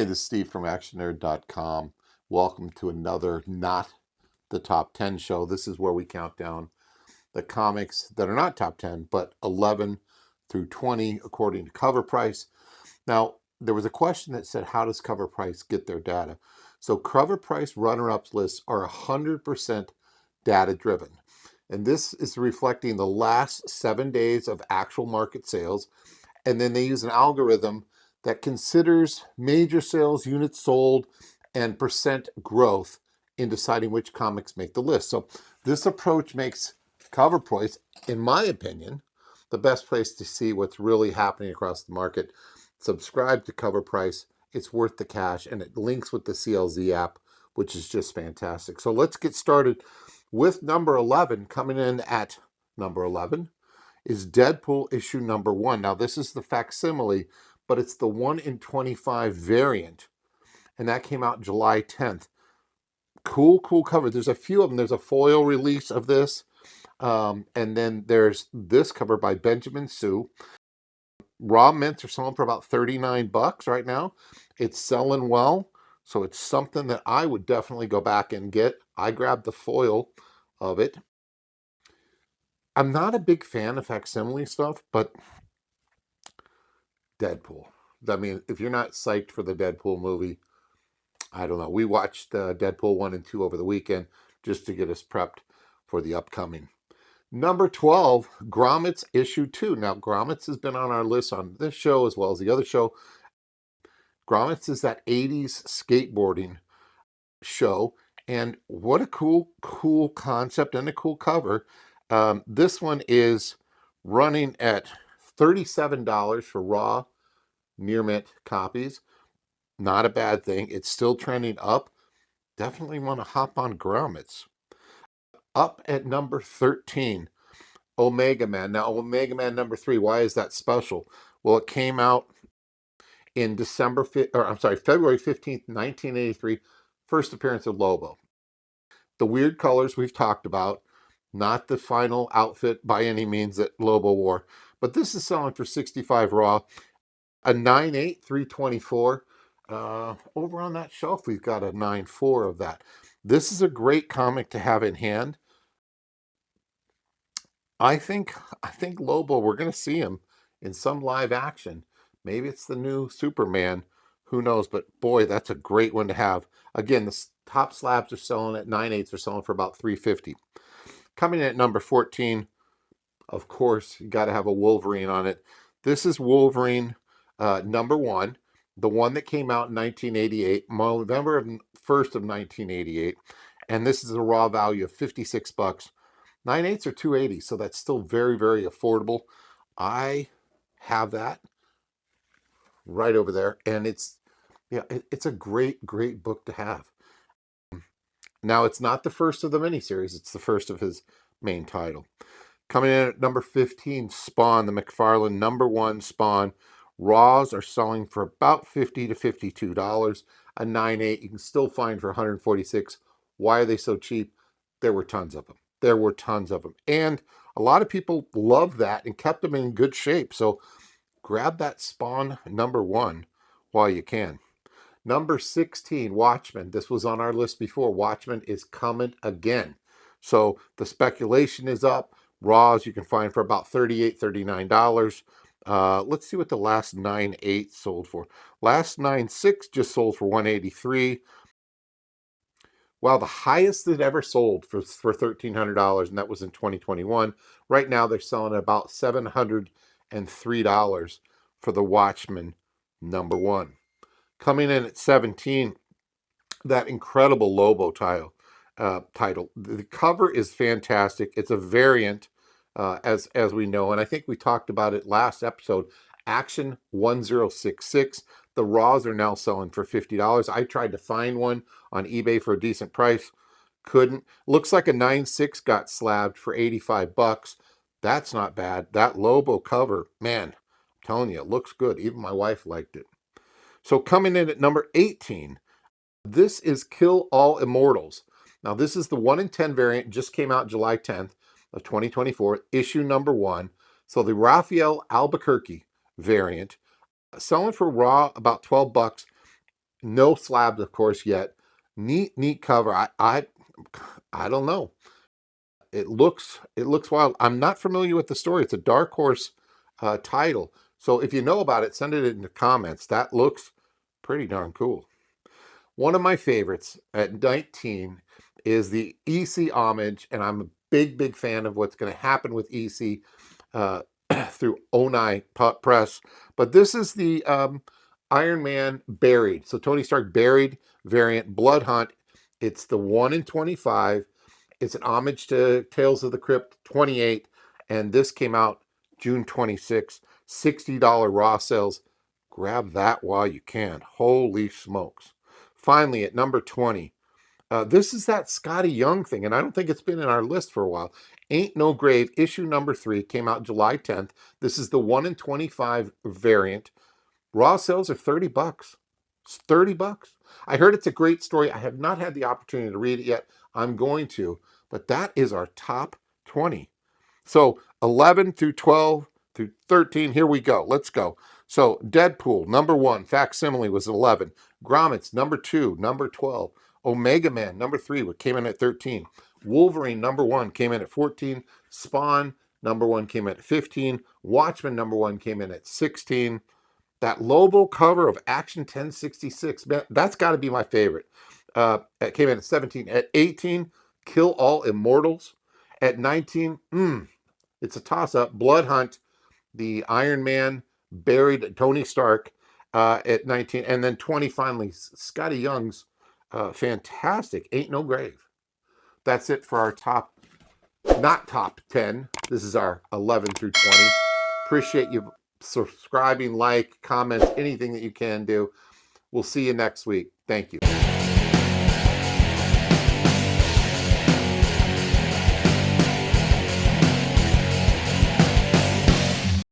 Hey, this is Steve from ActionNerd.com. Welcome to another Not the Top 10 show. This is where we count down the comics that are not top 10, but 11 through 20 according to cover price. Now, there was a question that said, how does cover price get their data? So cover price runner-ups lists are 100% data driven. And this is reflecting the last 7 days of actual market sales. And then they use an algorithm that considers major sales, units sold, and percent growth in deciding which comics make the list. So this approach makes cover price, in my opinion, the best place to see what's really happening across the market. Subscribe to Cover Price. It's worth the cash, and it links with the CLZ app, which is just fantastic. So let's get started with number 11. Coming in at number 11 is Deadpool issue number 1. Now, this is the facsimile, but it's the 1 in 25 variant, and that came out July 10th. Cool cover. There's a few of them. There's a foil release of this, and then there's this cover by Benjamin Sue. Raw mints are selling for about $39 right now. It's selling well, so it's something that I would definitely go back and get. I grabbed the foil of it. I'm not a big fan of facsimile stuff, but Deadpool. I mean, if you're not psyched for the Deadpool movie, I don't know. We watched Deadpool 1 and 2 over the weekend just to get us prepped for the upcoming. Number 12, Grommets issue 2. Now, Grommets has been on our list on this show as well as the other show. Grommets is that 80s skateboarding show, and what a cool concept and a cool cover. This one is running at $37 for raw near mint copies. Not a bad thing. It's still trending up. Definitely want to hop on Grommets. Up at number 13, Omega Man. Now, Omega Man number 3, why is that special? Well, it came out in February 15th, 1983. First appearance of Lobo. The weird colors we've talked about. Not the final outfit by any means that Lobo wore. But this is selling for $65 raw. A 9.8, 324. Over on that shelf, we've got a 9.4 of that. This is a great comic to have in hand. I think Lobo, we're going to see him in some live action. Maybe it's the new Superman. Who knows? But boy, that's a great one to have. Again, the top slabs are selling at 9.8s are selling for about $350. Coming in at number 14, of course, you got to have a Wolverine on it. This is Wolverine number 1, the one that came out in 1988, November 1st of 1988, and this is a raw value of $56. 9.8s are $280, so that's still very, very affordable. I have that right over there, and it's a great book to have. Now, it's not the first of the miniseries; it's the first of his main title. Coming in at number 15, Spawn, the McFarlane number 1 Spawn. Raws are selling for about $50 to $52. A 9.8 you can still find for $146. Why are they so cheap? There were tons of them. And a lot of people loved that and kept them in good shape. So grab that Spawn number 1 while you can. Number 16, Watchmen. This was on our list before. Watchmen is coming again. So the speculation is up. Raws you can find for about $38, $39. Let's see what the last 9.8 sold for. Last 9.6 just sold for $183. Wow, the highest that ever sold for $1,300, and that was in 2021. Right now, they're selling at about $703 for the Watchmen number 1. Coming in at 17, that incredible Lobo title. The cover is fantastic. It's a variant, as we know, and I think we talked about it last episode. Action 1066. The raws are now selling for $50. I tried to find one on eBay for a decent price. Couldn't. Looks like a 9.6 got slabbed for $85. That's not bad. That Lobo cover, man, I'm telling you, it looks good. Even my wife liked it. So coming in at number 18, this is Kill All Immortals. Now, this is the 1 in 10 variant. Just came out July 10th of 2024, issue number 1. So the Raphael Albuquerque variant, selling for raw about $12. No slabs, of course, yet. Neat cover. I don't know. It looks wild. I'm not familiar with the story. It's a Dark Horse title. So if you know about it, send it in the comments. That looks pretty darn cool. One of my favorites at 19 is the EC homage, and I'm a big fan of what's going to happen with EC uh, through Onai Press. But this is the Iron Man Buried. So Tony Stark Buried variant, Blood Hunt. It's the 1 in 25. It's an homage to Tales of the Crypt 28, and this came out June 26. $60 raw sales. Grab that while you can. Holy smokes. Finally, at number 20, this is that Scotty Young thing, and I don't think it's been in our list for a while. Ain't No Grave, issue number 3, came out July 10th. This is the 1 in 25 variant. Raw sales are $30. It's $30. I heard it's a great story. I have not had the opportunity to read it yet. I'm going to, but that is our top 20. So 11 through 12 through 13, here we go. Let's go. So Deadpool, number 1, Facsimile was 11. Grommets, number 2, number 12. Omega Man, number 3, what came in at 13. Wolverine, number 1, came in at 14. Spawn, number 1, came in at 15. Watchmen, number 1, came in at 16. That Lobo cover of Action 1066, man, that's got to be my favorite. It came in at 17. At 18, Kill All Immortals. At 19, it's a toss-up. Blood Hunt, the Iron Man Buried Tony Stark at 19. And then 20, finally, Scotty Young's fantastic Ain't No Grave. That's it for our not top 10. This is our 11 through 20. Appreciate you subscribing, like, comment, anything that you can do. We'll see you next week. Thank you.